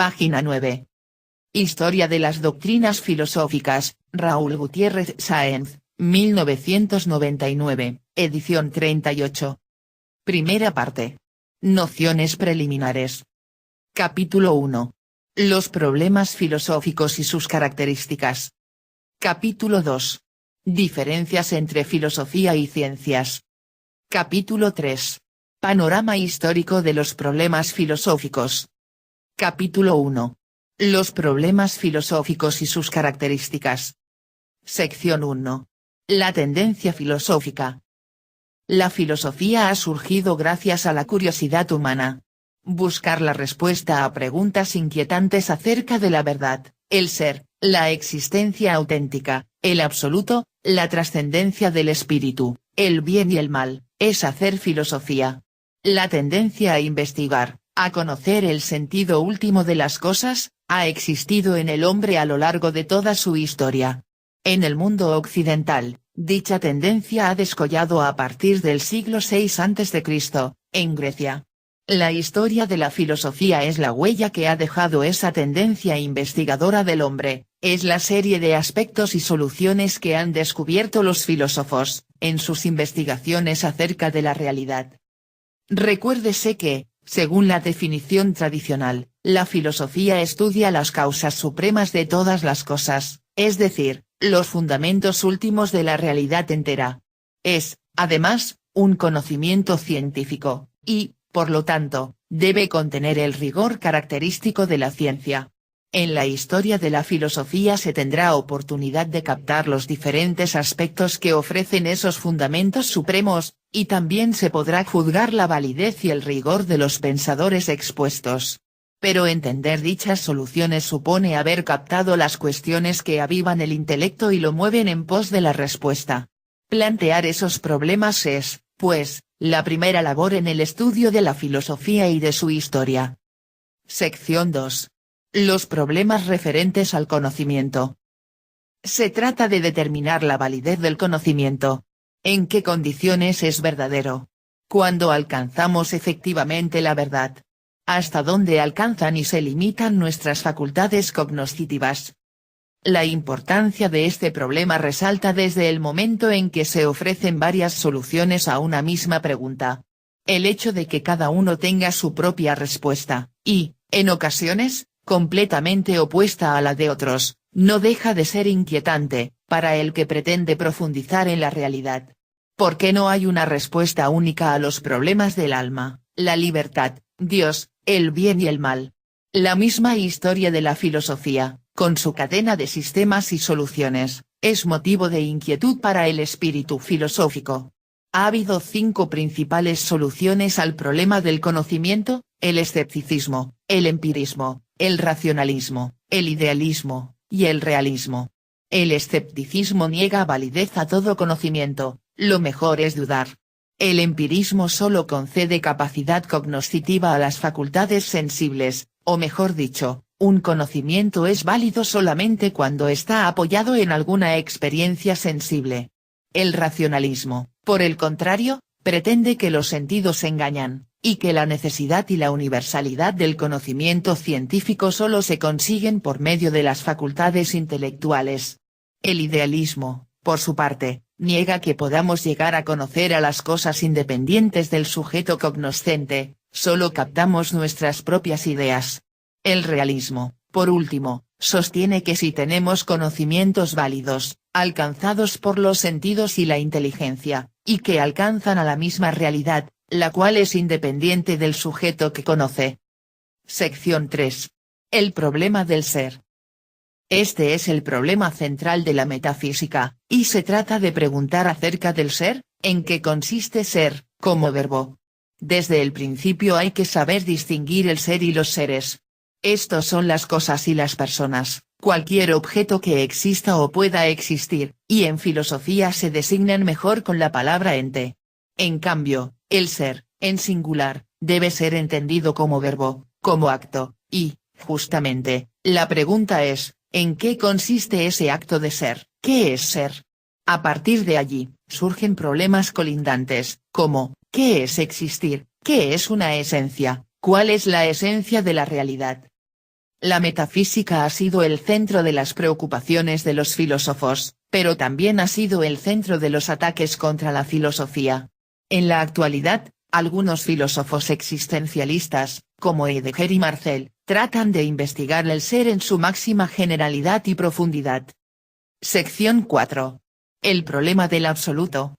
Página 9. Historia de las doctrinas filosóficas, Raúl Gutiérrez Sáenz, 1999, edición 38. Primera parte. Nociones preliminares. Capítulo 1. Los problemas filosóficos y sus características. Capítulo 2. Diferencias entre filosofía y ciencias. Capítulo 3. Panorama histórico de los problemas filosóficos. Capítulo 1. Los problemas filosóficos y sus características. Sección 1. La tendencia filosófica. La filosofía ha surgido gracias a la curiosidad humana. Buscar la respuesta a preguntas inquietantes acerca de la verdad, el ser, la existencia auténtica, el absoluto, la trascendencia del espíritu, el bien y el mal, es hacer filosofía. La tendencia a investigar, a conocer el sentido último de las cosas, ha existido en el hombre a lo largo de toda su historia. En el mundo occidental, dicha tendencia ha descollado a partir del siglo VI a.C., en Grecia. La historia de la filosofía es la huella que ha dejado esa tendencia investigadora del hombre, es la serie de aspectos y soluciones que han descubierto los filósofos, en sus investigaciones acerca de la realidad. Recuérdese que, según la definición tradicional, la filosofía estudia las causas supremas de todas las cosas, es decir, los fundamentos últimos de la realidad entera. Es, además, un conocimiento científico, y, por lo tanto, debe contener el rigor característico de la ciencia. En la historia de la filosofía se tendrá oportunidad de captar los diferentes aspectos que ofrecen esos fundamentos supremos, y también se podrá juzgar la validez y el rigor de los pensadores expuestos. Pero entender dichas soluciones supone haber captado las cuestiones que avivan el intelecto y lo mueven en pos de la respuesta. Plantear esos problemas es, pues, la primera labor en el estudio de la filosofía y de su historia. Sección 2. Los problemas referentes al conocimiento. Se trata de determinar la validez del conocimiento. ¿En qué condiciones es verdadero? ¿Cuándo alcanzamos efectivamente la verdad? ¿Hasta dónde alcanzan y se limitan nuestras facultades cognoscitivas? La importancia de este problema resalta desde el momento en que se ofrecen varias soluciones a una misma pregunta. El hecho de que cada uno tenga su propia respuesta, y, en ocasiones, completamente opuesta a la de otros, no deja de ser inquietante, para el que pretende profundizar en la realidad. ¿Por qué no hay una respuesta única a los problemas del alma, la libertad, Dios, el bien y el mal? La misma historia de la filosofía, con su cadena de sistemas y soluciones, es motivo de inquietud para el espíritu filosófico. Ha habido 5 principales soluciones al problema del conocimiento: el escepticismo, el empirismo, el racionalismo, el idealismo, y el realismo. El escepticismo niega validez a todo conocimiento, lo mejor es dudar. El empirismo solo concede capacidad cognoscitiva a las facultades sensibles, o mejor dicho, un conocimiento es válido solamente cuando está apoyado en alguna experiencia sensible. El racionalismo, por el contrario, pretende que los sentidos engañan, y que la necesidad y la universalidad del conocimiento científico solo se consiguen por medio de las facultades intelectuales. El idealismo, por su parte, niega que podamos llegar a conocer a las cosas independientes del sujeto cognoscente, solo captamos nuestras propias ideas. El realismo, por último, sostiene que si tenemos conocimientos válidos, alcanzados por los sentidos y la inteligencia, y que alcanzan a la misma realidad, la cual es independiente del sujeto que conoce. Sección 3. El problema del ser. Este es el problema central de la metafísica, y se trata de preguntar acerca del ser, en qué consiste ser, como verbo. Desde el principio hay que saber distinguir el ser y los seres. Estos son las cosas y las personas, cualquier objeto que exista o pueda existir, y en filosofía se designan mejor con la palabra ente. En cambio, el ser, en singular, debe ser entendido como verbo, como acto, y, justamente, la pregunta es, ¿en qué consiste ese acto de ser? ¿Qué es ser? A partir de allí, surgen problemas colindantes, como, ¿qué es existir? ¿Qué es una esencia? ¿Cuál es la esencia de la realidad? La metafísica ha sido el centro de las preocupaciones de los filósofos, pero también ha sido el centro de los ataques contra la filosofía. En la actualidad, algunos filósofos existencialistas, como Heidegger y Marcel, tratan de investigar el ser en su máxima generalidad y profundidad. Sección 4. El problema del absoluto.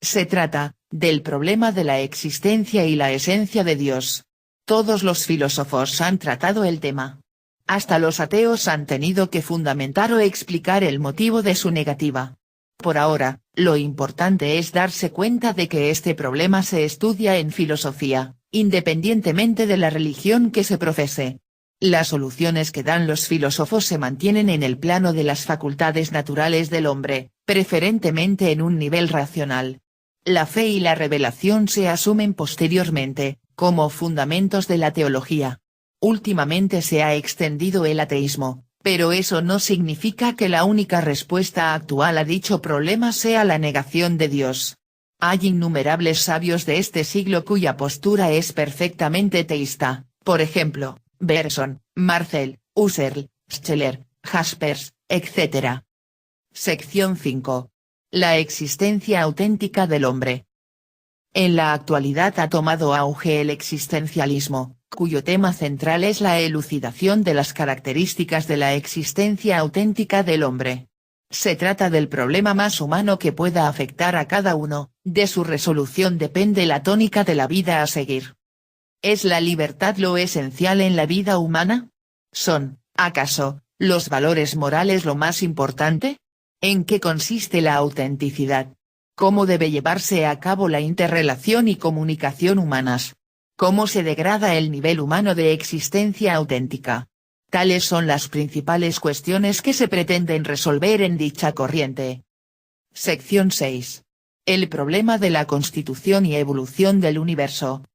Se trata, del problema de la existencia y la esencia de Dios. Todos los filósofos han tratado el tema. Hasta los ateos han tenido que fundamentar o explicar el motivo de su negativa. Por ahora, lo importante es darse cuenta de que este problema se estudia en filosofía, independientemente de la religión que se profese. Las soluciones que dan los filósofos se mantienen en el plano de las facultades naturales del hombre, preferentemente en un nivel racional. La fe y la revelación se asumen posteriormente, como fundamentos de la teología. Últimamente se ha extendido el ateísmo, pero eso no significa que la única respuesta actual a dicho problema sea la negación de Dios. Hay innumerables sabios de este siglo cuya postura es perfectamente teísta, por ejemplo, Bergson, Marcel, Husserl, Scheler, Jaspers, etc. Sección 5. La existencia auténtica del hombre. En la actualidad ha tomado auge el existencialismo, cuyo tema central es la elucidación de las características de la existencia auténtica del hombre. Se trata del problema más humano que pueda afectar a cada uno, de su resolución depende la tónica de la vida a seguir. ¿Es la libertad lo esencial en la vida humana? ¿Son, acaso, los valores morales lo más importante? ¿En qué consiste la autenticidad? ¿Cómo debe llevarse a cabo la interrelación y comunicación humanas? ¿Cómo se degrada el nivel humano de existencia auténtica? Tales son las principales cuestiones que se pretenden resolver en dicha corriente. Sección 6. El problema de la constitución y evolución del universo.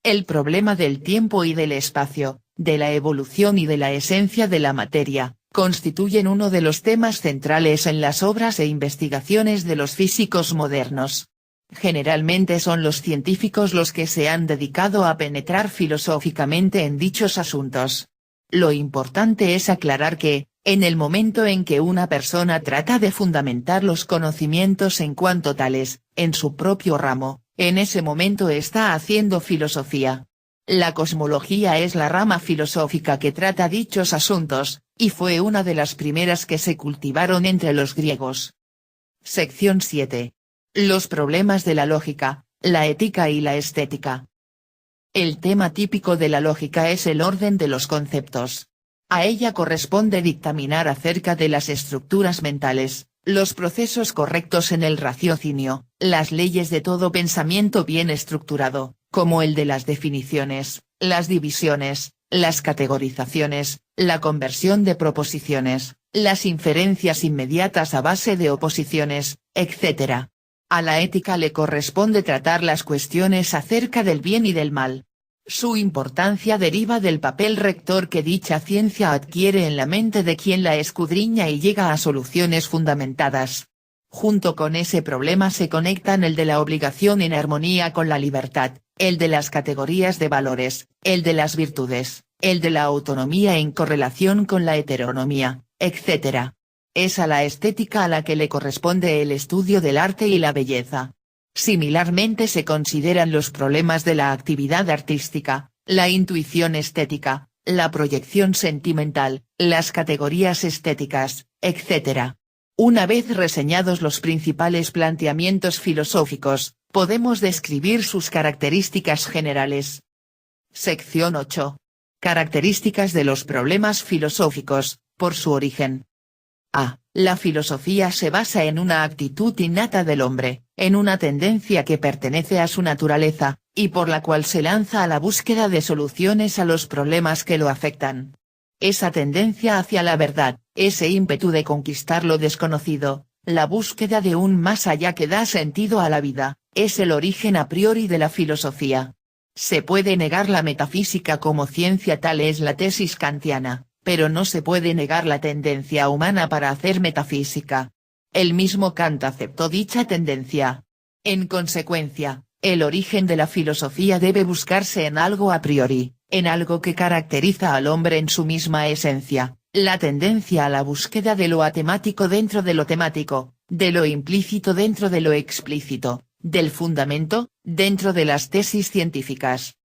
El problema del tiempo y del espacio, de la evolución y de la esencia de la materia, constituyen uno de los temas centrales en las obras e investigaciones de los físicos modernos. Generalmente son los científicos los que se han dedicado a penetrar filosóficamente en dichos asuntos. Lo importante es aclarar que, en el momento en que una persona trata de fundamentar los conocimientos en cuanto tales, en su propio ramo, en ese momento está haciendo filosofía. La cosmología es la rama filosófica que trata dichos asuntos, y fue una de las primeras que se cultivaron entre los griegos. Sección 7. Los problemas de la lógica, la ética y la estética. El tema típico de la lógica es el orden de los conceptos. A ella corresponde dictaminar acerca de las estructuras mentales, los procesos correctos en el raciocinio, las leyes de todo pensamiento bien estructurado, como el de las definiciones, las divisiones, las categorizaciones, la conversión de proposiciones, las inferencias inmediatas a base de oposiciones, etc. A la ética le corresponde tratar las cuestiones acerca del bien y del mal. Su importancia deriva del papel rector que dicha ciencia adquiere en la mente de quien la escudriña y llega a soluciones fundamentadas. Junto con ese problema se conectan el de la obligación en armonía con la libertad, el de las categorías de valores, el de las virtudes, el de la autonomía en correlación con la heteronomía, etc. Es a la estética a la que le corresponde el estudio del arte y la belleza. Similarmente se consideran los problemas de la actividad artística, la intuición estética, la proyección sentimental, las categorías estéticas, etc. Una vez reseñados los principales planteamientos filosóficos, podemos describir sus características generales. Sección 8. Características de los problemas filosóficos, por su origen. A. La filosofía se basa en una actitud innata del hombre, en una tendencia que pertenece a su naturaleza, y por la cual se lanza a la búsqueda de soluciones a los problemas que lo afectan. Esa tendencia hacia la verdad, ese ímpetu de conquistar lo desconocido, la búsqueda de un más allá que da sentido a la vida, es el origen a priori de la filosofía. Se puede negar la metafísica como ciencia, tal es la tesis kantiana, pero no se puede negar la tendencia humana para hacer metafísica. El mismo Kant aceptó dicha tendencia. En consecuencia, el origen de la filosofía debe buscarse en algo a priori, en algo que caracteriza al hombre en su misma esencia, la tendencia a la búsqueda de lo atemático dentro de lo temático, de lo implícito dentro de lo explícito, del fundamento, dentro de las tesis científicas.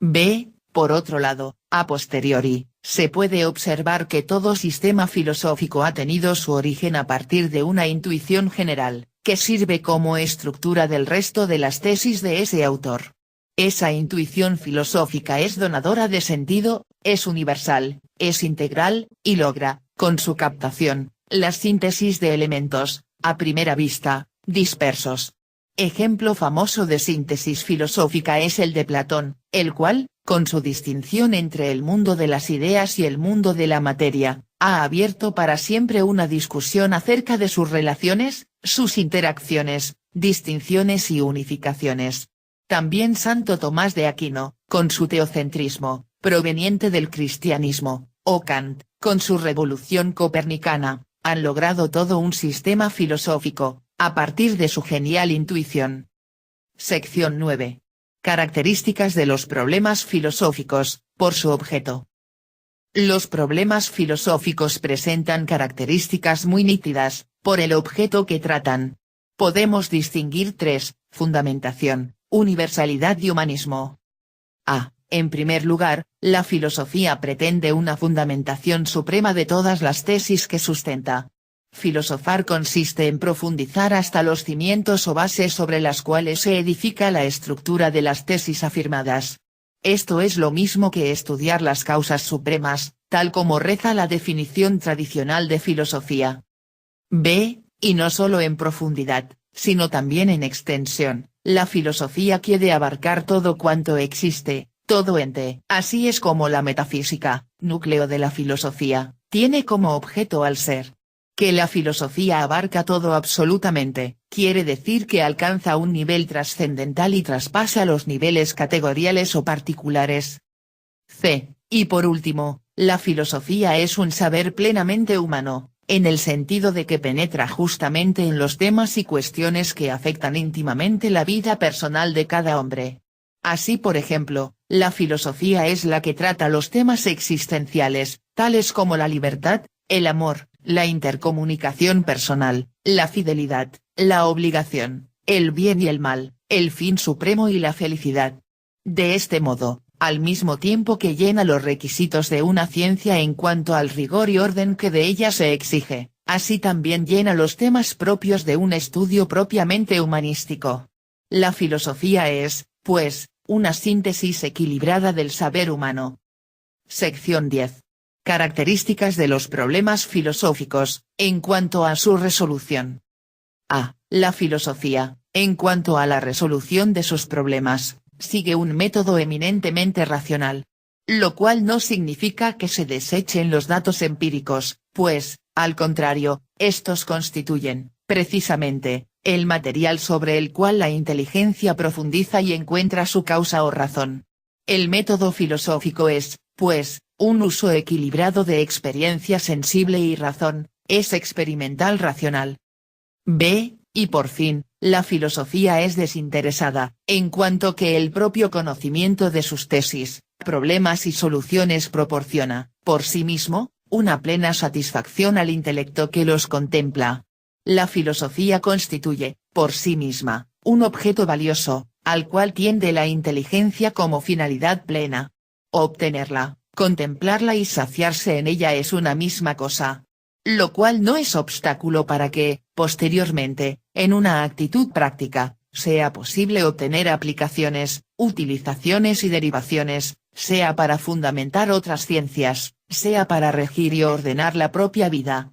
B. Por otro lado, a posteriori, se puede observar que todo sistema filosófico ha tenido su origen a partir de una intuición general, que sirve como estructura del resto de las tesis de ese autor. Esa intuición filosófica es donadora de sentido, es universal, es integral, y logra, con su captación, la síntesis de elementos, a primera vista, dispersos. Ejemplo famoso de síntesis filosófica es el de Platón, el cual, con su distinción entre el mundo de las ideas y el mundo de la materia, ha abierto para siempre una discusión acerca de sus relaciones, sus interacciones, distinciones y unificaciones. También Santo Tomás de Aquino, con su teocentrismo, proveniente del cristianismo, o Kant, con su revolución copernicana, han logrado todo un sistema filosófico, a partir de su genial intuición. Sección 9. Características de los problemas filosóficos, por su objeto. Los problemas filosóficos presentan características muy nítidas, por el objeto que tratan. Podemos distinguir tres: fundamentación, universalidad y humanismo. A. En primer lugar, la filosofía pretende una fundamentación suprema de todas las tesis que sustenta. Filosofar consiste en profundizar hasta los cimientos o bases sobre las cuales se edifica la estructura de las tesis afirmadas. Esto es lo mismo que estudiar las causas supremas, tal como reza la definición tradicional de filosofía. B. Y no solo en profundidad, sino también en extensión, la filosofía quiere abarcar todo cuanto existe, todo ente. Así es como la metafísica, núcleo de la filosofía, tiene como objeto al ser. Que la filosofía abarca todo absolutamente, quiere decir que alcanza un nivel trascendental y traspasa los niveles categoriales o particulares. C. Y por último, la filosofía es un saber plenamente humano, en el sentido de que penetra justamente en los temas y cuestiones que afectan íntimamente la vida personal de cada hombre. Así, por ejemplo, la filosofía es la que trata los temas existenciales, tales como la libertad, el amor, la intercomunicación personal, la fidelidad, la obligación, el bien y el mal, el fin supremo y la felicidad. De este modo, al mismo tiempo que llena los requisitos de una ciencia en cuanto al rigor y orden que de ella se exige, así también llena los temas propios de un estudio propiamente humanístico. La filosofía es, pues, una síntesis equilibrada del saber humano. Sección 10. Características de los problemas filosóficos, en cuanto a su resolución. A. La filosofía, en cuanto a la resolución de sus problemas, sigue un método eminentemente racional. Lo cual no significa que se desechen los datos empíricos, pues, al contrario, estos constituyen, precisamente, el material sobre el cual la inteligencia profundiza y encuentra su causa o razón. El método filosófico es, pues, un uso equilibrado de experiencia sensible y razón, es experimental racional. B. Y por fin, la filosofía es desinteresada, en cuanto que el propio conocimiento de sus tesis, problemas y soluciones proporciona, por sí mismo, una plena satisfacción al intelecto que los contempla. La filosofía constituye, por sí misma, un objeto valioso, al cual tiende la inteligencia como finalidad plena. Obtenerla, contemplarla y saciarse en ella es una misma cosa. Lo cual no es obstáculo para que, posteriormente, en una actitud práctica, sea posible obtener aplicaciones, utilizaciones y derivaciones, sea para fundamentar otras ciencias, sea para regir y ordenar la propia vida.